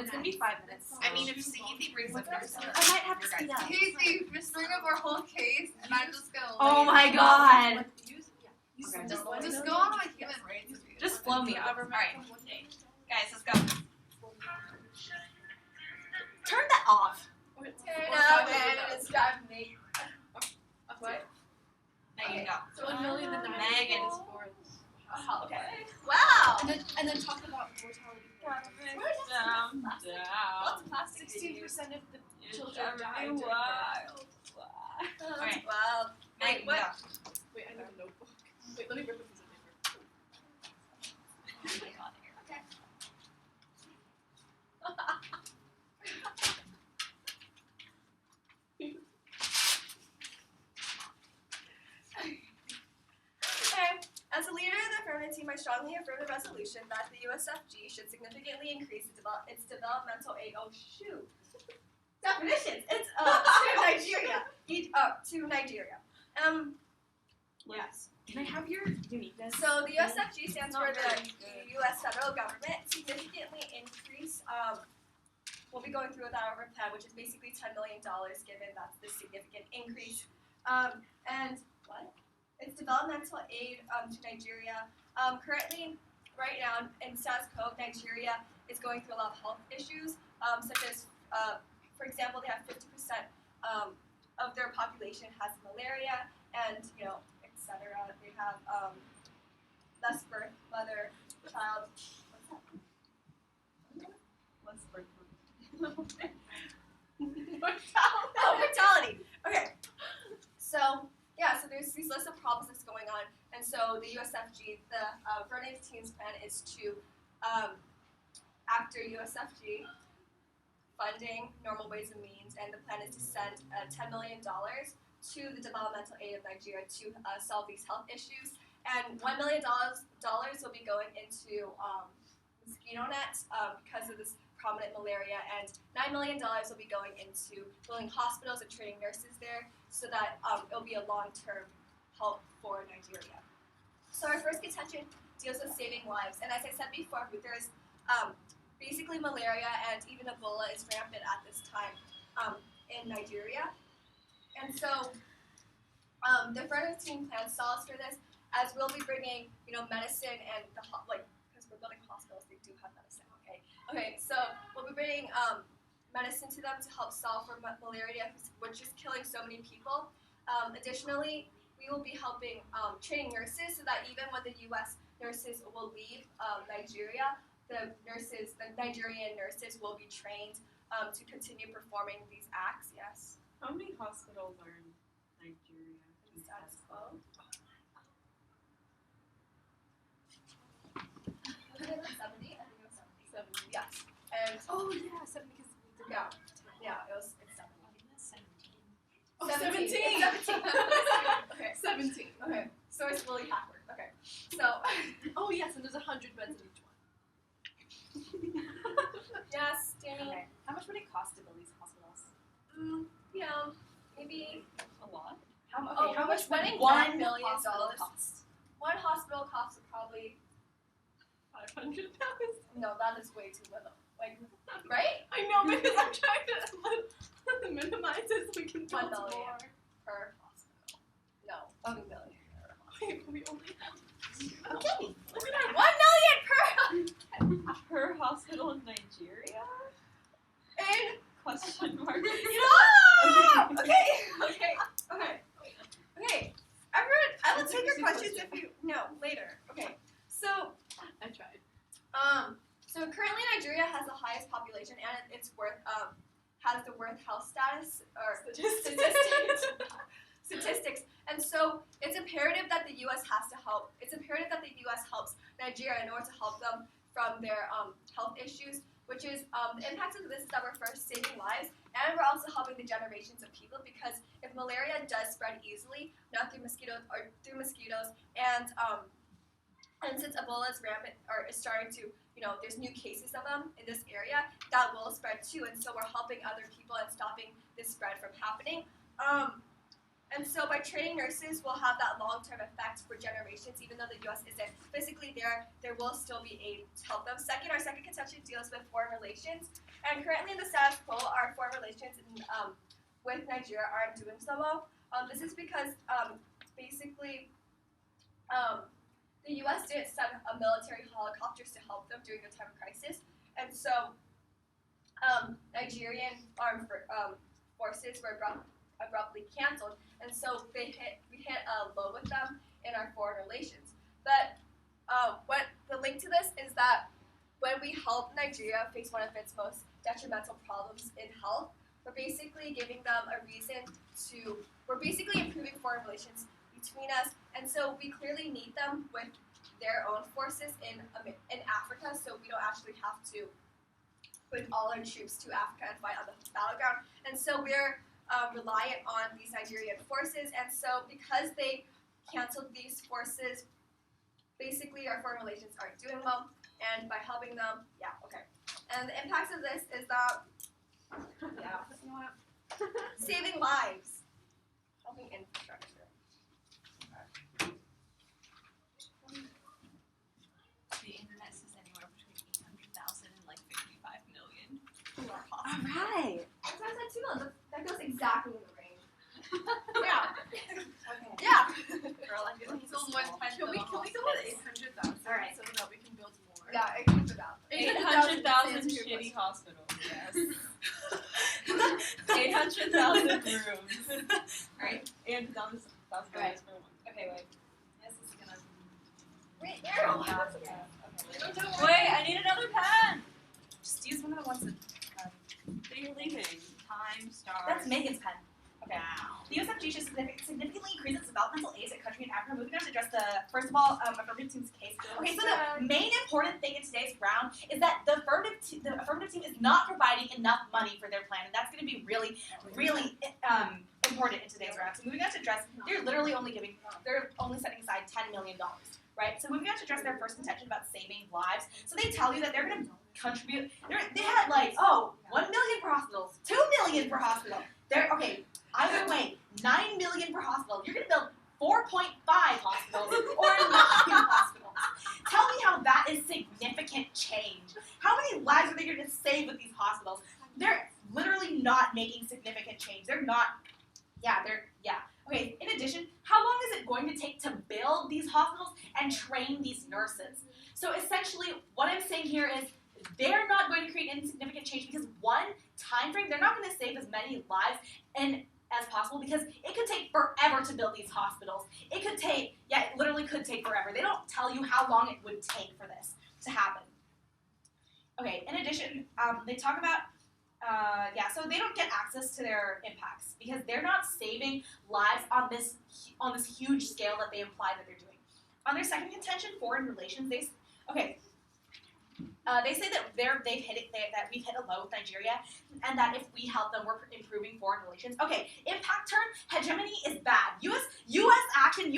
It's gonna be 5 minutes. I mean, if Sahithi brings up nurses, I might have to speed up. Sahithi, just bring up our whole case, and I'm just gonna. Oh my god. Okay. Just go on my human rights. Just flow me up. Alright. Guys, let's go. Turn that off. Turn up and it's driving me. What? Megan, go. So 1 million the Megan. Okay. Wow. And then talk about mortality. Down. 16% of the children die. Alright. Wow. Megan, go. Wait, I need a notebook. Wait, let me rip a piece of paper. As a leader of the affirmative team, I strongly affirm the resolution that the USFG should significantly increase its developmental aid. Oh shoot! Definitions. It's to Nigeria. To Nigeria. Yes. Can I have your uniqueness? So the USFG stands for the U.S. federal government significantly increase. We'll be going through that over plan, which is basically $10 million, given that's the significant increase. And what? It's developmental aid to Nigeria. Currently, right now, in status quo, Nigeria is going through a lot of health issues, such as, for example, they have 50% of their population has malaria, and etc. They have less birth, mother, child. What's that? Less birth, mother. Mortality. Okay. So there's these lists of problems that's going on, and so the USFG, the Vernon's team's plan is to, after USFG funding normal ways and means, and the plan is to send $10 million to the developmental aid of Nigeria to solve these health issues, and $1 million will be going into mosquito nets because of this prominent malaria, and $9 million will be going into building hospitals and training nurses there, so that it'll be a long-term help for Nigeria. So our first contention deals with saving lives, and as I said before, there's basically malaria and even Ebola is rampant at this time in Nigeria, and so the Further team plans solves for this, as we'll be bringing medicine and because we're building hospitals, they do have medicine. Okay, so we'll be bringing medicine to them to help solve for malaria, which is killing so many people. Additionally, we will be helping training nurses so that even when the U.S. nurses will leave Nigeria, the Nigerian nurses will be trained to continue performing these acts. Yes. How many hospitals are in Nigeria? Status quo. 70? I think it was 70. 70. Yes. And Oh yeah, 70 because it's 70. Oh, 17. 17. It's 17. Okay. 17. Okay. So it's really backward. Okay. So Oh yes, and there's 100 beds in each one. yes, Daeny. Okay. How much would it cost to build these hospitals? Maybe A lot. how How much would spending $1 $1 million hospital cost? One hospital costs probably 500,000. no, that is way too little. Right? I know because I'm trying to minimize it so we can $1 build more. million per hospital. No, $2 million per hospital. Wait, we only have. Okay. Look at our $1 million per. Per hospital in Nigeria? And Question mark. stop! Okay. Everyone, I will take your questions if you later. Okay. So I tried. So currently Nigeria has the highest population and it's has the worst health status or statistics. And so it's imperative that the U.S. helps Nigeria in order to help them from their health issues, which is the impact of this is that we're first saving lives, and we're also helping the generations of people, because if malaria does spread easily, not through mosquitoes, and since Ebola is rampant or is starting to, there's new cases of them in this area, that will spread too, and so we're helping other people and stopping this spread from happening. And so by training nurses, we'll have that long-term effect for generations. Even though the U.S. isn't physically there will still be aid to help them. Second, our second contention deals with foreign relations. And currently in the status quo, our foreign relations with Nigeria aren't doing so well. This is because basically the U.S. didn't send military helicopters to help them during the time of crisis. And so Nigerian armed forces were abruptly canceled, and so we hit a low with them in our foreign relations. But what the link to this is that when we help Nigeria face one of its most detrimental problems in health, we're basically giving them a reason to. We're basically improving foreign relations between us, and so we clearly need them with their own forces in Africa, so we don't actually have to put all our troops to Africa and fight on the battleground. And so we're reliant on these Nigerian forces, and so because they canceled these forces, basically our foreign relations aren't doing well, and by helping them, And the impacts of this is that, saving lives, helping infrastructure. The internet says anywhere between 800,000 and like 55 million. All right. That's why I said 2 million. That goes exactly in the range. Yeah. Okay. Yeah. Girl, I feel like it's So a more small than little Can we go with 800,000? All right. So that we can build more. Yeah, it comes about. 800,000 stands for your shitty hospitals. Yes. 800,000 rooms. Alright. And $1,000 Right. for one. Okay, wait. This is gonna. Wait, Ariel. Okay. Wait, I need another pen! Just use one of the ones that. They're leaving. Time starts. That's Megan's pen. Okay. now. The USFG should significantly increase its developmental aid to country in Africa. Moving on to address the, first of all, affirmative team's case. Okay, so the main important thing in today's round is that the affirmative team is not providing enough money for their plan, and that's going to be really, really important in today's round. So moving on to address, they're only setting aside $10 million. Right, so moving on to address their first intention about saving lives. So they tell you that they're going to contribute. They had like, 1 million per hospital, 2 million per hospital. Okay, either way, 9 million per hospital. You're going to build 4.5 hospitals or 9 hospitals. Tell me how that is significant change. How many lives are they going to save with these hospitals? They're literally not making significant change. They're not. Okay, in addition, how long is it going to take to build these hospitals and train these nurses? So essentially, what I'm saying here is they're not going to create any significant change because one time frame, they're not going to save as many lives as possible because it could take forever to build these hospitals. It literally could take forever. They don't tell you how long it would take for this to happen. Okay, in addition, they talk about so they don't get access to their impacts because they're not saving lives on this huge scale that they imply that they're doing. On their second contention, foreign relations, they say that we've hit a low with Nigeria, and that if we help them, we're improving foreign relations. Okay, impact term, hegemony is bad. U.S. action,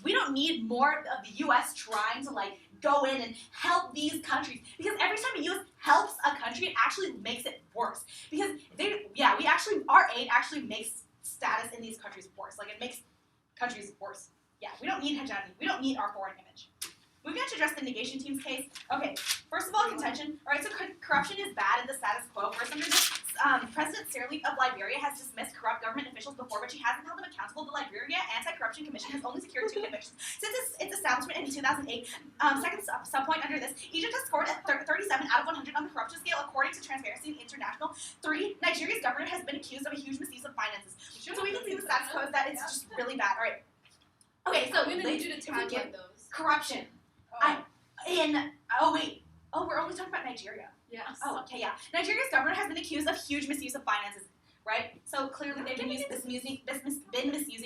we don't need more of the U.S. trying to go in and help these countries because every time the U.S. helps a country, it actually makes it worse because our aid actually makes status in these countries worse. It makes countries worse. Yeah, we don't need hegemony. We don't need our foreign image. Moving on to address the negation team's case. Okay, first of all, contention. All right, so corruption is bad in the status quo. First, under this, President Sirleaf of Liberia has dismissed corrupt government officials before, but she hasn't held them accountable. The Liberia Anti-Corruption Commission has only secured 2 convictions since its establishment in 2008. Second subpoint under this, Egypt has scored a 37 out of 100 on the corruption scale, according to Transparency International. 3, Nigeria's governor has been accused of a huge misuse of finances. So we can see the status quo is that it's just really bad. All right. Okay, so I'm gonna need you to tagline those. corruption. We're only talking about Nigeria. Yes. Oh, okay, yeah. Nigeria's governor has been accused of huge misuse of finances, right? So clearly they've been misusing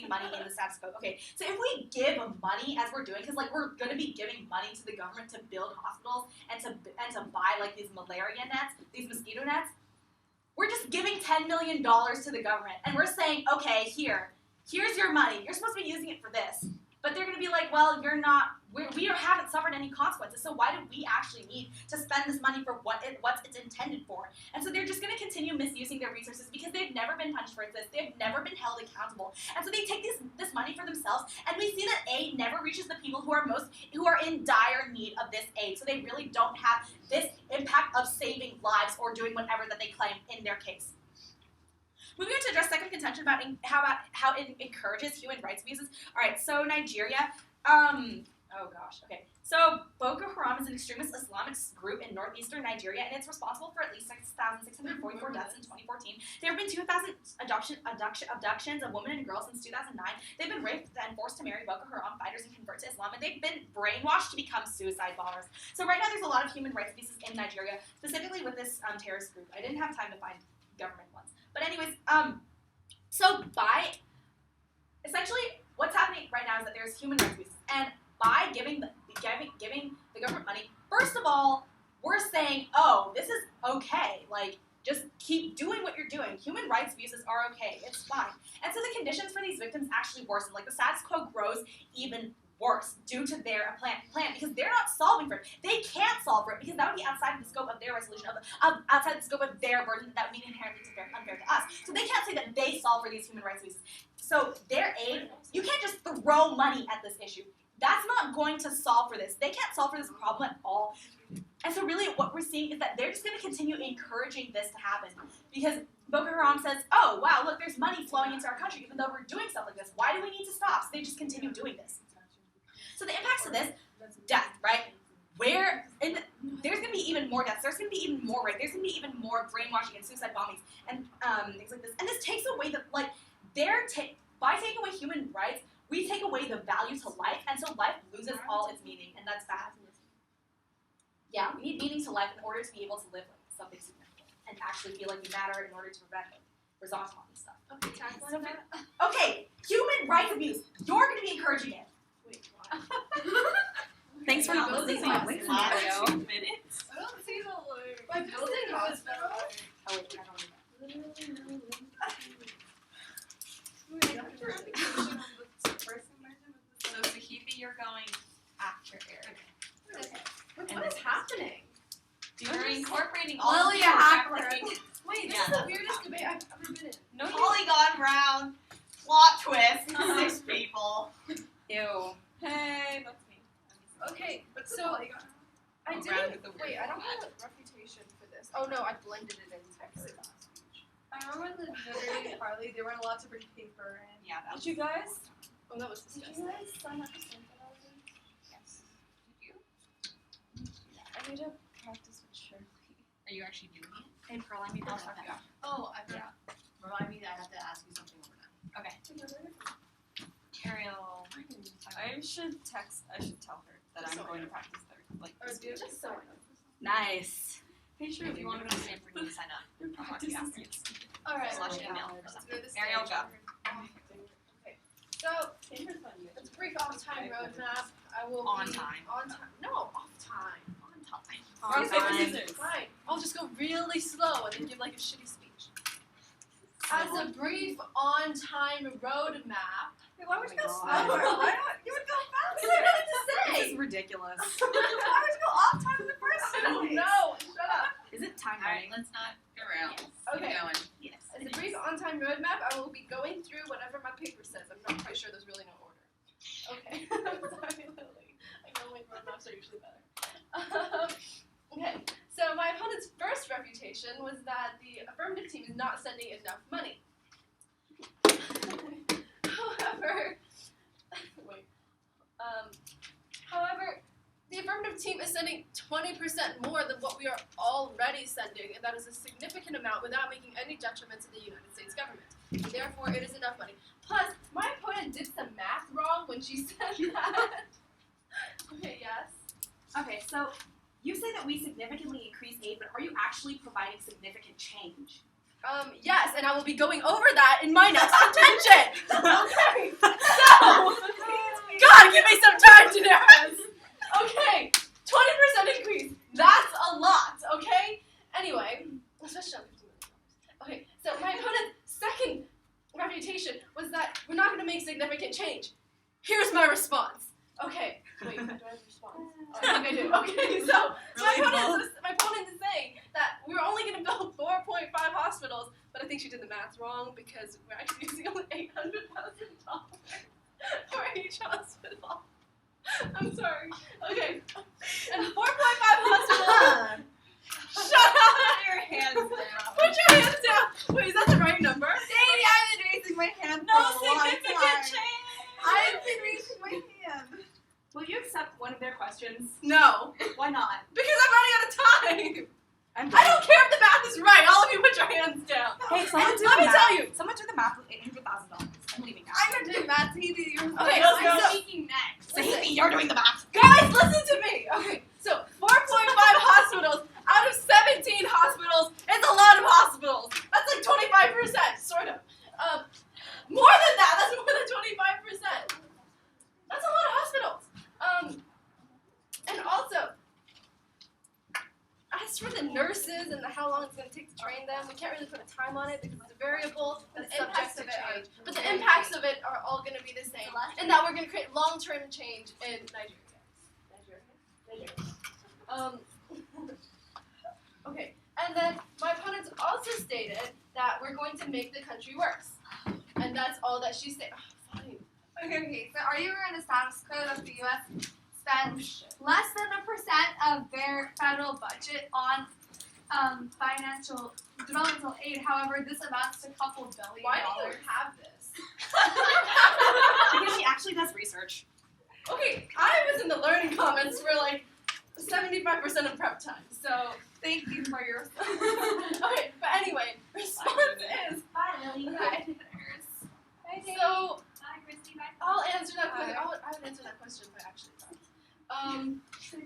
money in the status quo. Okay, so if we give money as we're doing, because we're gonna be giving money to the government to build hospitals and to buy these malaria nets, these mosquito nets, we're just giving $10 million to the government, and we're saying, okay, here's your money. You're supposed to be using it for this, but they're gonna be like, well, you're not haven't suffered any consequences, so why do we actually need to spend this money for what it's intended for? And so they're just going to continue misusing their resources because they've never been punished for this, they've never been held accountable, and so they take this money for themselves, and we see that aid never reaches the people who are in dire need of this aid, so they really don't have this impact of saving lives or doing whatever that they claim in their case. Moving on to address second contention about how it encourages human rights abuses. All right, so Nigeria. Oh gosh. Okay. So Boko Haram is an extremist Islamic group in northeastern Nigeria, and it's responsible for at least 6,644 deaths in 2014. There have been 2,000 abductions of women and girls since 2009. They've been raped and forced to marry Boko Haram fighters and convert to Islam, and they've been brainwashed to become suicide bombers. So right now there's a lot of human rights abuses in Nigeria, specifically with this terrorist group. I didn't have time to find government ones. But anyways, so essentially what's happening right now is that there's human rights abuses, and by giving the government money, first of all, we're saying, oh, this is okay, like, just keep doing what you're doing. Human rights abuses are okay, it's fine. And so the conditions for these victims actually worsen, like the status quo grows even worse due to their plan because they're not solving for it. They can't solve for it because that would be outside of the scope of their resolution, outside the scope of their burden, that would be inherently unfair to us. So they can't say that they solve for these human rights abuses. So their aid, you can't just throw money at this issue. That's not going to solve for this. They can't solve for this problem at all. And so really what we're seeing is that they're just going to continue encouraging this to happen because Boko Haram says, oh, wow, look, there's money flowing into our country even though we're doing stuff like this. Why do we need to stop? So they just continue doing this. So the impacts of this, death, right? There's going to be even more deaths. There's going to be even more rape. There's going to be even more brainwashing and suicide bombings and things like this. And this takes away by taking away human rights, we take away the value to life, and so life loses all its meaning, and that's bad. Yeah, we need meaning to life in order to be able to live like something significant and actually feel like we matter in order to prevent results on this stuff. Okay, tackling that. Okay, human rights abuse. You're going to be encouraging it. Wait, why? Thanks for not listening to my voice scenario. 2 minutes. I don't see the word. My building was better. Oh wait, I don't know. So Sahithi, you're going after Ariel. What is happening? You're incorporating all Lily, of a your hacker. practices. Wait, this Yeah. is the weirdest debate I've ever been in. No, you Polygon round. Plot twist. 6 people. Ew. Hey, that's me. Okay, so I'll I round didn't. with the Wait, word I don't have a reputation for this. Oh no, I blended it in text. I remember the Liberty Parley, they weren't allowed to bring paper in. Yeah, that was Did you guys? Oh, that was Did disgusting. you guys sign up for something already? yes. Did you? I need to practice with Shirley. Are you actually doing it? Hey Pearl, I need help with that. Oh, I forgot. Remind me that I have to ask you something overnight. Okay. Ariel, I should tell her that I'm going to practice there. Like, Or do this week. just so Nice. Hey, sure, if you want to go to Stanford, you can sign up. I'll talk to you afterwards. Alright. Slash email or Let's something. go to the Ariel, stage. go. Okay. So, let's brief on-time roadmap. I will On be time. On time. No, off time. On time. On Rock, paper, time. scissors. Fine. I'll just go really slow and then give like a shitty speech. As a brief on-time roadmap. Wait, why would you go Oh slower? my God. Why not? You would go Because faster. I know what to This say. is ridiculous. Why would you go off time in the first I don't place? know. Shut up. Is it time Alright, running? let's not go around. Okay. Keep going. Yes. As a brief on-time roadmap, I will be going through whatever my paper says. I'm not quite sure there's really no order. Okay. Sorry, Lily. I know my roadmaps are usually better. Okay. So my opponent's first refutation was that the affirmative team is not sending enough money. However, the affirmative team is sending 20% more than what we are already sending, and that is a significant amount without making any detriment to the United States government. Therefore, it is enough money. Plus, my opponent did some math wrong when she said that. Okay, yes. Okay, so you say that we significantly increase aid, but are you actually providing significant change? Yes, and I will be going over that in my next contention. Okay. So, God, give me some time to nervous. Okay, 20% increase. That's a lot. Okay. Anyway, especially on $50 million. Okay, so my opponent's second refutation was that we're not going to make significant change. Here's my response. Okay. Wait, do I because we're actually using only $800,000 for each hospital. I'm sorry. Okay. And 4.5 hospitals. Shut up! Put your hands down. Put your hands down. Wait, is that the right number? Daeny, I've been raising my hand No for a long significant time. change. I've been raising my hand. Will you accept one of their questions? No. Why not? Because I'm running out of time. I don't care if the math is right. All of you put your hands down. Hey, someone do Let the me math. tell you. Someone do the math with $800,000. I'm leaving now. I'm not doing math. Sahithi, you're Okay, Let's go. so, Speaking next. Sahithi, you're doing the math. guys, listen to me. Okay, so 4.5 hospitals out of 17 hospitals is a lot of hospitals. That's like 25%, sort of. More than that. That's more than 25%. That's a lot of hospitals. And also, as for the nurses and how long it's going to take to train them, we can't really put a time on it because it's a variable that's subject to change. But the impacts of it are all going to be the same, and that we're going to create long-term change in Nigeria. Okay, and then my opponents also stated that we're going to make the country worse, and that's all that she said. Fine. Okay, so are you aware of the status quo that the U.S. spends less than 1% of their federal budget on financial developmental aid? However, this amounts to a couple billion Why do dollars. you have this? Because she actually does research. Okay, I was in the learning comments for like 75% of prep time, so. Thank you for your Okay, but anyway, response is. Bye, Lily. So, Bye, Christy. Bye. I'll answer that question. I would answer that question if I actually thought.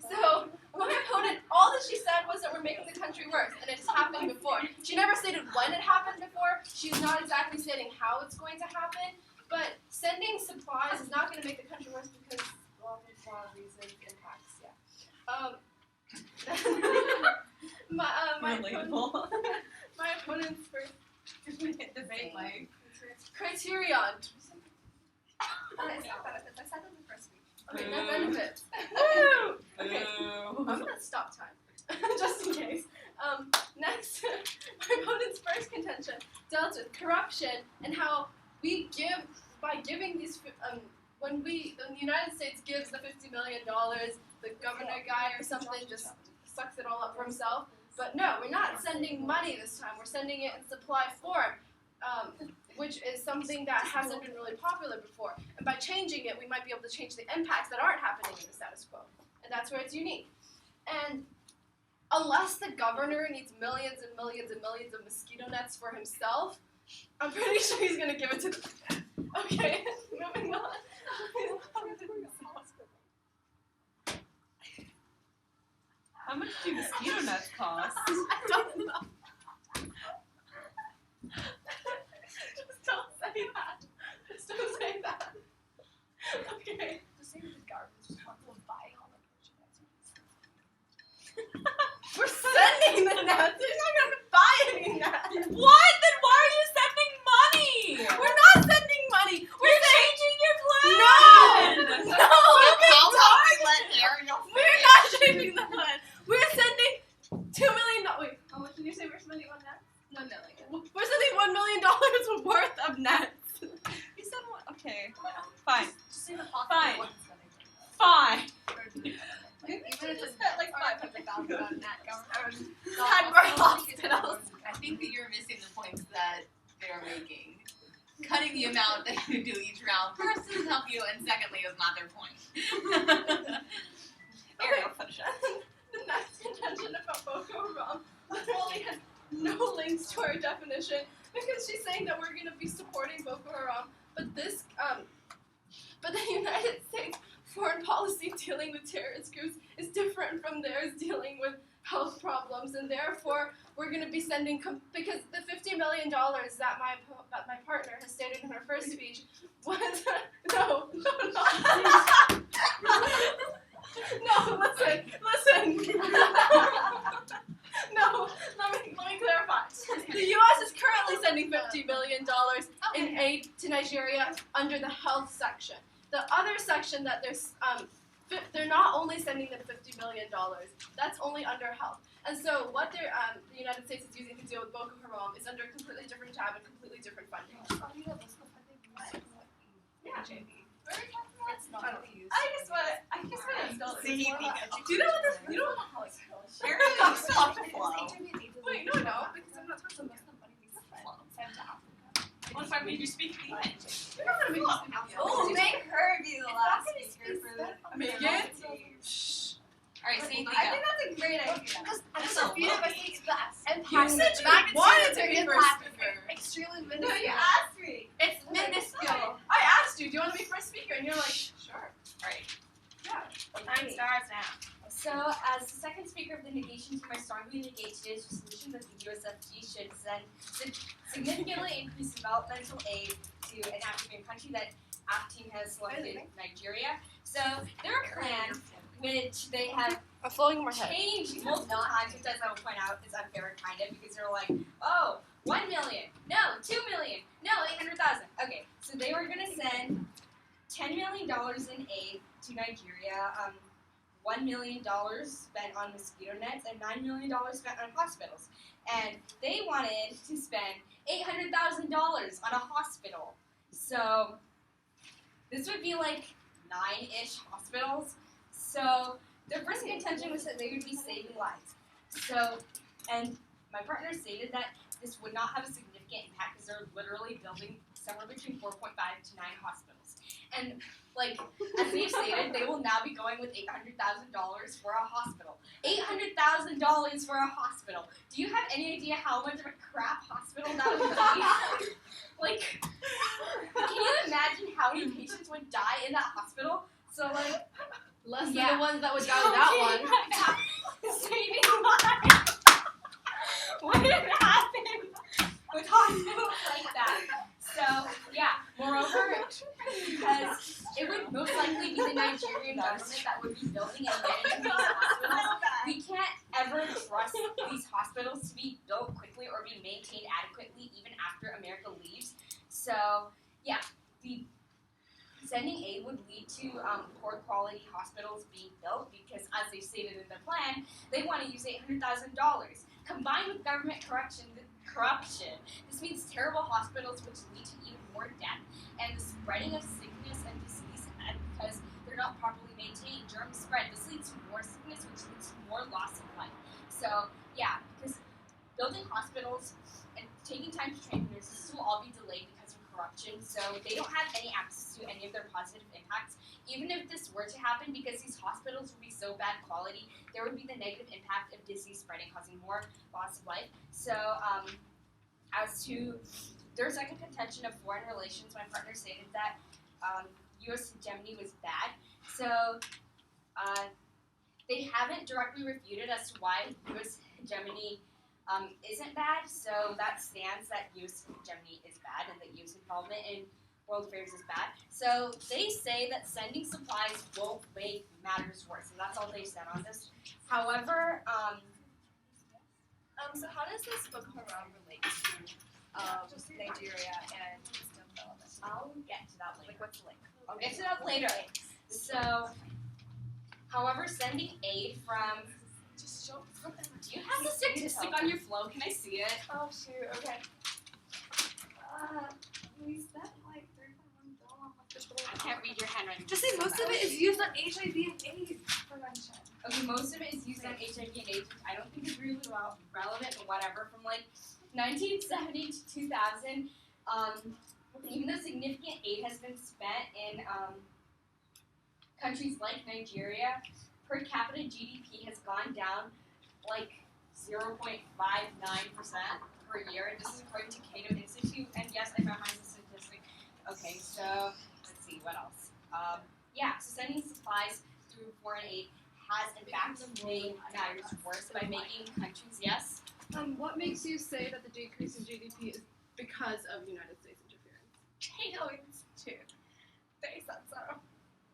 So, my opponent, all that she said was that we're making the country worse, and it's happened before. She never stated when it happened before. She's not exactly stating how it's going to happen, but sending supplies is not going to make the country worse because blah, blah, blah, reasons, impacts, yeah. My opponent's first Debate life. criterion. It's not benefits. I said that in the first week. Okay, net benefits. Woo! Okay, I'm gonna stop time, just in case. Next, my opponent's first contention dealt with corruption and how we give, by giving these, when the United States gives the $50 million, the governor guy or something just sucks it all up for himself. But no, we're not sending money this time. We're sending it in supply form, which is something that hasn't been really popular before. And by changing it, we might be able to change the impacts that aren't happening in the status quo. And that's where it's unique. And unless the governor needs millions and millions and millions of mosquito nets for himself, I'm pretty sure he's going to give it to them. Okay, moving on. How much do mosquito nets cost? I don't know. Just don't say that. Just don't say that. Okay. Just saying the garbage is possible buying all the We're sending the nets. They're not going to buy any nets. What? Then why are you sending money? We're not sending money. We're changing your plan. No. No. How about we let Ariel We're not changing the plan. We're sending $2 million. Wait, how much did you say we're spending on nets? $1 million. We're sending $1 million worth of nets. You said what? Okay. Fine. Just say the possible Fine. ones that Fine. even if it's like $500,000 on net government. Had more hospitals. I think that you're missing the points that they're making. Cutting the amount that you do each round, first doesn't help you, and secondly is not their point. Ariel, finish it. The next contention about Boko Haram literally has no links to our definition because she's saying that we're going to be supporting Boko Haram, but this, but the United States foreign policy dealing with terrorist groups is different from theirs dealing with health problems, and therefore we're going to be sending because the $50 million that my partner has stated in her first speech was no. No, listen. No, let me clarify. The U.S. is currently sending $50 million in aid to Nigeria under the health section. The other section that they're not only sending them $50 million. That's only under health. And so what the United States is using to deal with Boko Haram is under a completely different tab and completely different funding. Yeah. I don't know. I just want to install it. Sahithi. Do you know what this? You know what? Ariel, you still have to flow. Wait, no, I don't, because I'm not talking about What if I made you speak the English? You're not gonna make me speak out. Oh, make her be the last speaker for the Megan? Alright, Sahithi, I think that's a great idea. That's a Defeated by lovely states that You impact said you magnitude wanted of to be their first impact speaker. is extremely No, you minuscule. asked me. It's minuscule. I asked you, do you want to be first speaker? And you're like, sure. Alright. Time starts now. So, as the second speaker of the negation team, I strongly negate today's resolution that the USFG should significantly increase developmental aid to an African country that AF team has selected Nigeria. So, their plan, which they have I'm flowing in my head. changed multiple times, which as I will point out is unfair kind of, because they're like, oh, 1 million, no, 2 million, no, 800,000. Okay, so they were going to send $10 million in aid to Nigeria, $1 million spent on mosquito nets, and $9 million spent on hospitals. And they wanted to spend $800,000 on a hospital. So this would be like 9-ish hospitals. So their first contention was that they would be saving lives. So, and my partner stated that this would not have a significant impact because they're literally building somewhere between 4.5 to 9 hospitals. And like, as they've stated, they will now be going with $800,000 for a hospital. $800,000 for a hospital. Do you have any idea how much of a crap hospital that would be? Like, can you imagine how many patients would die in that hospital? So like, Less than Yeah. the ones that would die with that one. saving lives wouldn't happen with hospitals like that. So yeah, moreover, because it would most likely be the Nigerian government that would be building and managing these hospitals. We can't ever trust these hospitals to be built quickly or be maintained adequately even after America leaves. So yeah, the sending aid would lead to poor quality hospitals being built because, as they stated in their plan, they want to use $800,000. Combined with government corruption, this means terrible hospitals which lead to even more death and the spreading of sickness and disease, and because they're not properly maintained, germs spread. This leads to more sickness, which leads to more loss of life. So yeah, because building hospitals and taking time to train nurses will all be delayed because of corruption, so they don't have any access to any of their positive impacts. Even if this were to happen, because these hospitals would be so bad quality, there would be the negative impact of disease spreading, causing more loss of life. So, as to their second contention of foreign relations, my partner stated that U.S. hegemony was bad. So, they haven't directly refuted as to why U.S. hegemony isn't bad, so that stands that U.S. hegemony is bad and that U.S. involvement in world affairs is bad. So they say that sending supplies won't make matters worse, and that's all they said on this. However, So how does this Boko Haram relate to Nigeria and wisdom development? I'll get to that later. Like, what's the link? I'll get to that later. So, however, sending aid from... Just show something. Do you have the statistic on your flow? Can I see it? Oh shoot, okay. We spent like $3.1 on I can't read your handwriting. Just say most of it is used on HIV and AIDS prevention. Okay, most of it is used on HIV and AIDS, which I don't think is really relevant, but whatever. From like 1970 to 2000, even though significant aid has been spent in countries like Nigeria, per capita GDP has gone down like 0.59% per year, and this is according to Cato Institute. And yes, I memorized the statistic. Okay, so let's see what else. Yeah, so sending supplies through foreign aid has in fact made matters worse by making countries, yes? What makes you say that the decrease in GDP is because of United States interference? Cato Institute. They said so.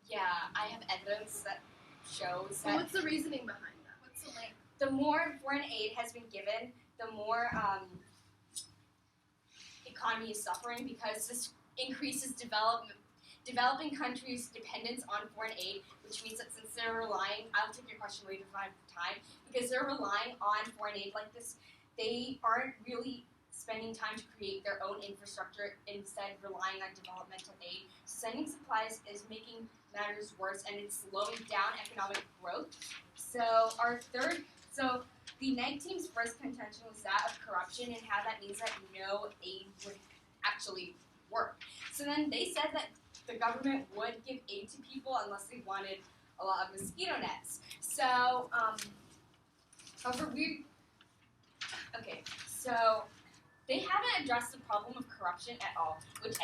Yeah, I have evidence that shows So that what's the reasoning behind that? What's the link? the more foreign aid has been given, the more economy is suffering because this increases developing countries' dependence on foreign aid, which means that since they're relying, I'll take your question later if I have time, because they're relying on foreign aid like this, they aren't really spending time to create their own infrastructure, instead relying on developmental aid. Sending supplies is making matters worse, and it's slowing down economic growth. So the NEG team's first contention was that of corruption and how that means that no aid would actually work. So then they said that the government would give aid to people unless they wanted a lot of mosquito nets. So, however, so they haven't addressed the problem of corruption at all, which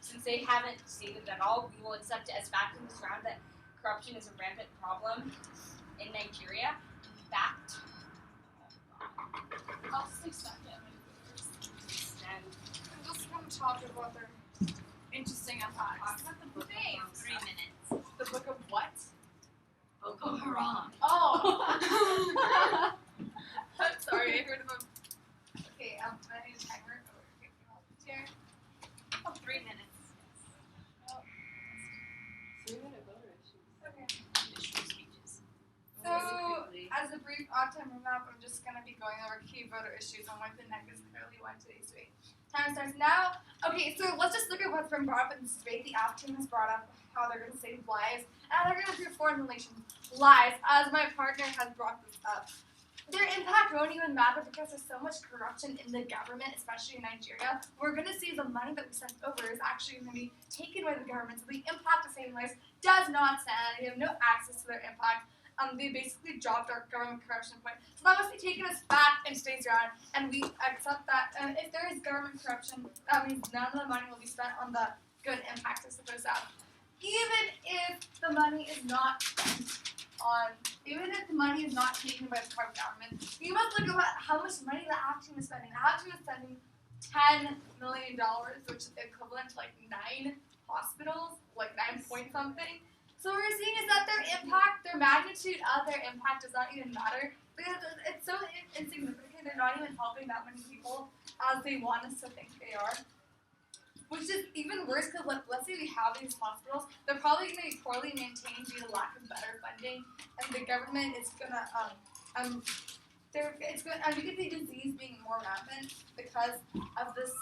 since they haven't stated it at all, we will accept it as fact in this round that corruption is a rampant problem in Nigeria. In fact, I'll just extend it. I'm just going to talk about their interesting impacts. Thanks. 3 minutes. The book of what? Boko Haram. Oh! I'm sorry, I heard about. Okay, I need a timer. Okay, here. 3 minutes. 3-minute voter issues. Okay. Issue speeches. So, as a brief on-time roadmap, I'm just going to be going over key voter issues on why the NEC is clearly won today's debate. Time starts now. Okay, so let's just look at what's been brought up in this debate. The AF team has brought up how they're going to save lives, and how they're going to improve foreign relations. Lies, as my partner has brought this up. Their impact won't even matter because there's so much corruption in the government, especially in Nigeria. We're going to see the money that we sent over is actually going to be taken by the government, so the impact of saving lives does not stand. We have no access to their impact. They basically dropped our government corruption point. So that must be taking us back in today's round, and we accept that. And if there is government corruption, that means none of the money will be spent on the good impact it's supposed to have. Even if the money is not taken by the corrupt government, you must look at how much money the AF team is spending. The AF team is spending $10 million, which is equivalent to like 9 hospitals, like 9 point something. So what we're seeing is that their impact, their magnitude of their impact does not even matter because it's so insignificant. They're not even helping that many people as they want us to think they are. Which is even worse because let's say we have these hospitals, they're probably going to be poorly maintained due to lack of better funding, and the government is going to we could see disease being more rampant because of this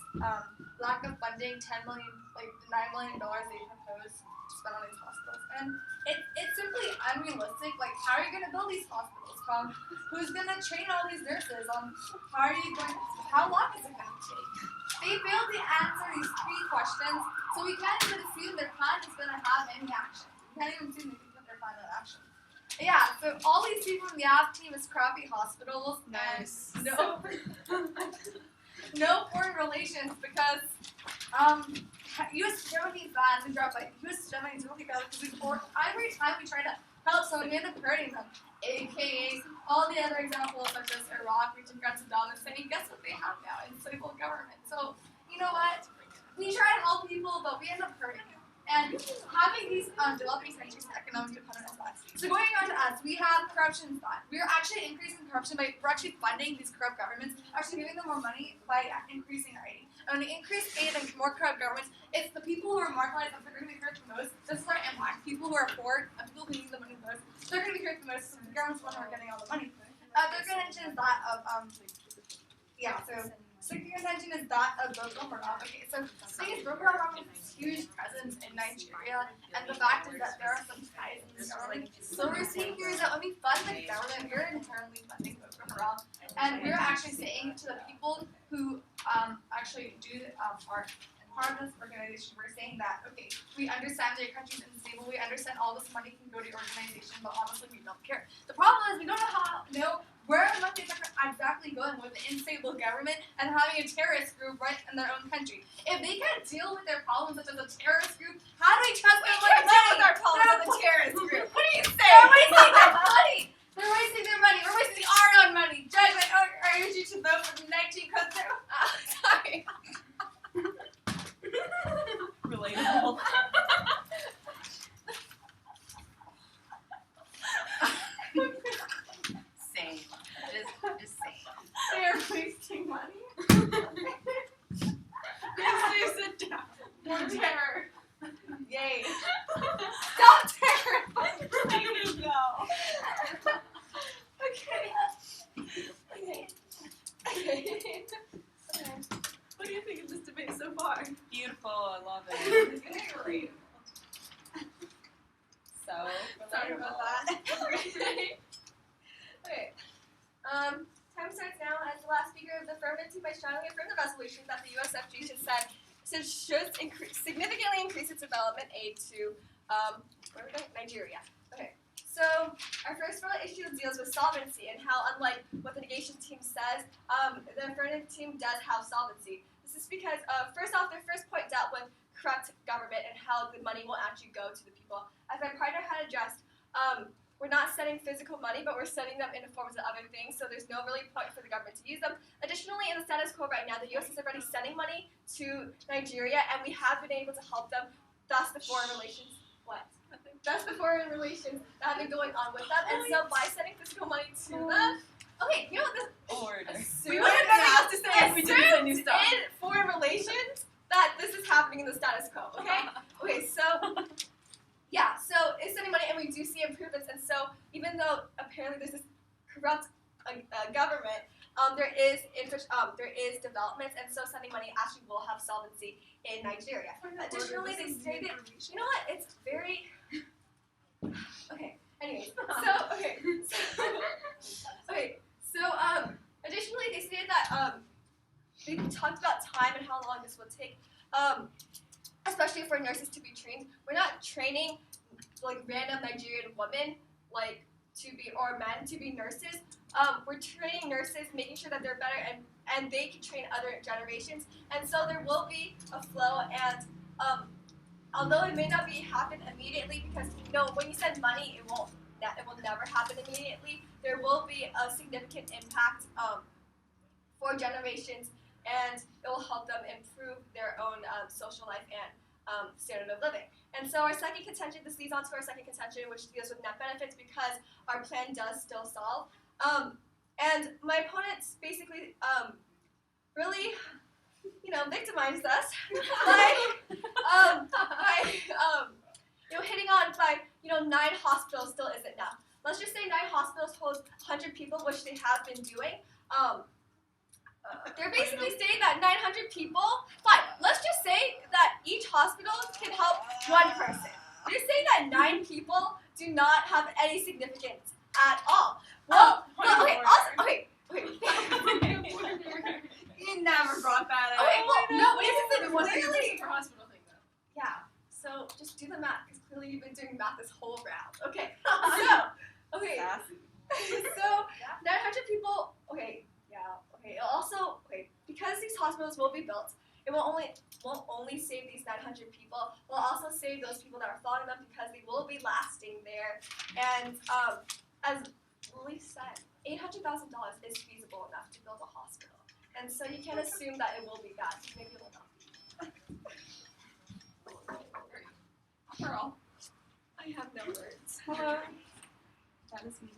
lack of funding. $9 million they proposed to spend on these hospitals, and it's simply unrealistic. Like, how are you going to build these hospitals? Who's going to train all these nurses? How long is it going to take? They failed to answer these 3 questions, so we can't even assume their plan is going to have any action. We can't even assume they can put their plan in action. Yeah, so all these people in the AF team is crappy hospitals Nice. and no foreign relations because U.S. Germany's bad. We dropped U.S. Germany's really bad because every time we try to help someone, we end up hurting them. AKA all the other examples such as Iraq, reaching out to Saddam Hussein. Guess what they have now? Unstable government. So you know what? We try to help people, but we end up hurting them. And having these developing countries economically dependent on that. So going on to us, we have corruption thought. We're actually increasing corruption we're actually funding these corrupt governments, actually giving them more money by increasing our aid. And when we increase aid and more corrupt governments, it's the people who are marginalized that are going to be hurt the most. This is our impact. People who are poor and people who need the money the most, they're going to be hurt the most. So the government's the one who are getting all the money. Their contention is that of second contention is that of Boko Haram. Okay, so the thing is, Boko Haram has this huge presence in Nigeria, and the fact is that there are some ties in the government. So what we're seeing here is that when we fund the government, we're inherently funding Boko Haram, and we're actually saying to the people who actually do are part of this organization, we're saying that, okay, we understand that your country's unstable, we understand all this money can go to your organization, but honestly, we don't care. The problem is we don't know where the money is exactly going with an unstable government and having a terrorist group right in their own country. If they can't deal with their problems such as a terrorist group, how do we trust them with our money? with our problems with a terrorist group. What do you say? They're wasting their money. They're wasting their money. We're wasting our own money. Judge, I urge you to vote for the 19 Kotsu. Sorry. Relatable. Same. Just same. They're wasting money. Please sit down. More terror. aid. Stop terrifying. Okay. What do you think of this debate so far? Beautiful, I love it. Great. So, Sorry about that. Okay. Time starts now. As the last speaker of the affirmative team, I strongly affirm the resolution that the USFG should significantly increase its development aid to where are we going? Nigeria. Okay. So our first real issue deals with solvency and how, unlike what the negation team says, the affirmative team does have solvency. This is because, first off, their first point dealt with corrupt government and how the money won't actually go to the people. As my partner had addressed, we're not sending physical money, but we're sending them in the forms of other things, so there's no really point for the government to use them. Additionally, in the status quo right now, the U.S. is already sending money to Nigeria, and we have been able to help them, thus the foreign relations, thus the foreign relations that have been going on with them, and so by sending physical money to them, okay, you know what this, order. We would have nothing else to say if we didn't say new stuff. in foreign relations that this is happening in the status quo, okay? Okay, so, yeah, so it's sending money and we do see improvements, and so even though apparently there's this corrupt government, there is development, and so sending money actually will have solvency in Nigeria. Additionally, they stated, you know what, it's very, okay, anyways, additionally they stated that, they talked about time and how long this would take, especially for nurses to be trained. We're not training like random Nigerian women or men to be nurses. We're training nurses, making sure that they're better and they can train other generations. And so there will be a flow, and although it may not happen immediately, because when you send money, it will never happen immediately. There will be a significant impact for generations, and it will help them improve their own social life and standard of living. And so our second contention, this leads on to our second contention, which deals with net benefits, because our plan does still solve. And my opponents basically really, victimized us by hitting on by 9 hospitals still isn't enough. Let's just say 9 hospitals hold 100 people, which they have been doing. They're basically saying that 900 people, fine, let's just say that each hospital can help 1 person. You're saying that 9 people do not have any significance at all. Well, okay. You never brought that up. Okay, well, no, This this is is the one really, for hospital thing, though. yeah, so just do the math, because clearly you've been doing math this whole round. Okay, so 900 people, because these hospitals will be built, it won't only save these 900 people, it will also save those people that are following them, because they will be lasting there. And as Lily said, $800,000 is feasible enough to build a hospital, and so you can't assume that it will be bad. Maybe it will not be. Girl. I have no words. That is me.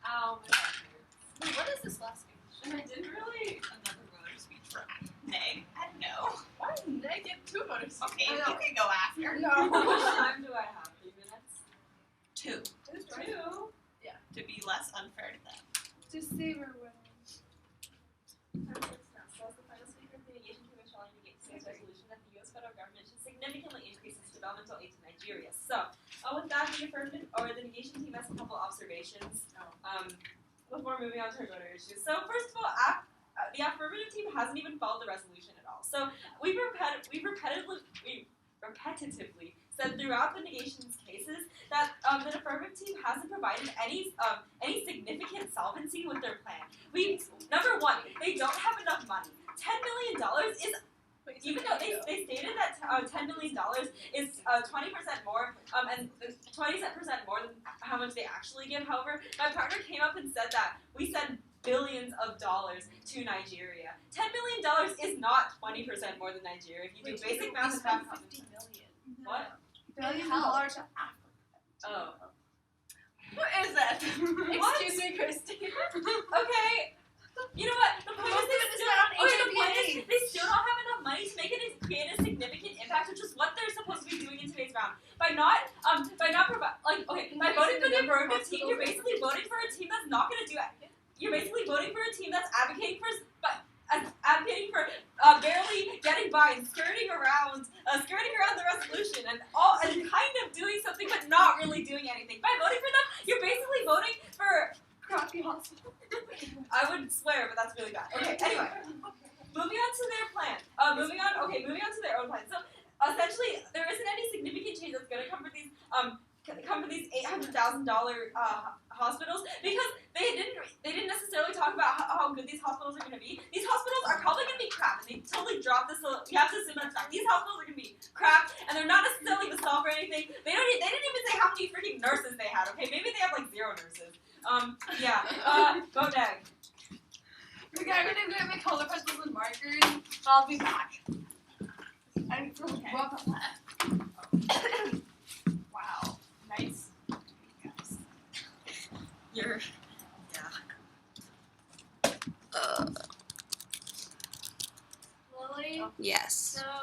Ow, my back hurts. Wait, what is this last speech? And I didn't really another voter speech for Meg. I don't know. Why didn't they get 2 voters? Okay, I you know. can go after. No. How much time do I have? 3 minutes? 2. 2? Yeah. To be less unfair to them. Just say we're winning. So as the final speaker of the Negation Team, I shall indicate today's resolution that the U.S. federal government should significantly increase its developmental aid to Nigeria. So, with that, the negation team has a couple observations before moving on to our voter issues. So, first of all, the affirmative team hasn't even followed the resolution at all. So, we've repetitively said throughout the negation's cases that the affirmative team hasn't provided any significant solvency with their plan. Number one, they don't have enough money. $10 million is, even though they stated that $10 million is 20% more, and 20% more than how much they actually give. However, my partner came up and said that we send billions of dollars to Nigeria. $10 million is not 20% more than Nigeria. If you do basic math, it's about $50 million. What? $1 billion to Africa. Oh. What is that? Excuse me, Christy. Okay. You know what? The point is they still don't have enough money to create a by not by voting for the affirmative team, you're basically voting for a team that's not going to do it. You're basically voting for a team that's advocating for barely getting by and skirting around the resolution and kind of doing something but not really doing anything. By voting for them, you're basically voting for Crappy hospital. I would swear, but that's really bad. Okay, anyway. Moving on to their plan. Moving on to their own plan. So essentially there isn't any significant change that's gonna come for these $800,000 hospitals because they didn't necessarily talk about how good these hospitals are gonna be. These hospitals are probably gonna be crap, and they totally dropped this. You have to assume that's fact. These hospitals are gonna be crap, and they're not necessarily the solve for anything. They didn't even say how many freaking nurses they had. Okay, maybe they have like 0 nurses. Go Dag. Okay, I'm gonna go make color pencils and markers. I'll be back. I'm from Okay. welcome left.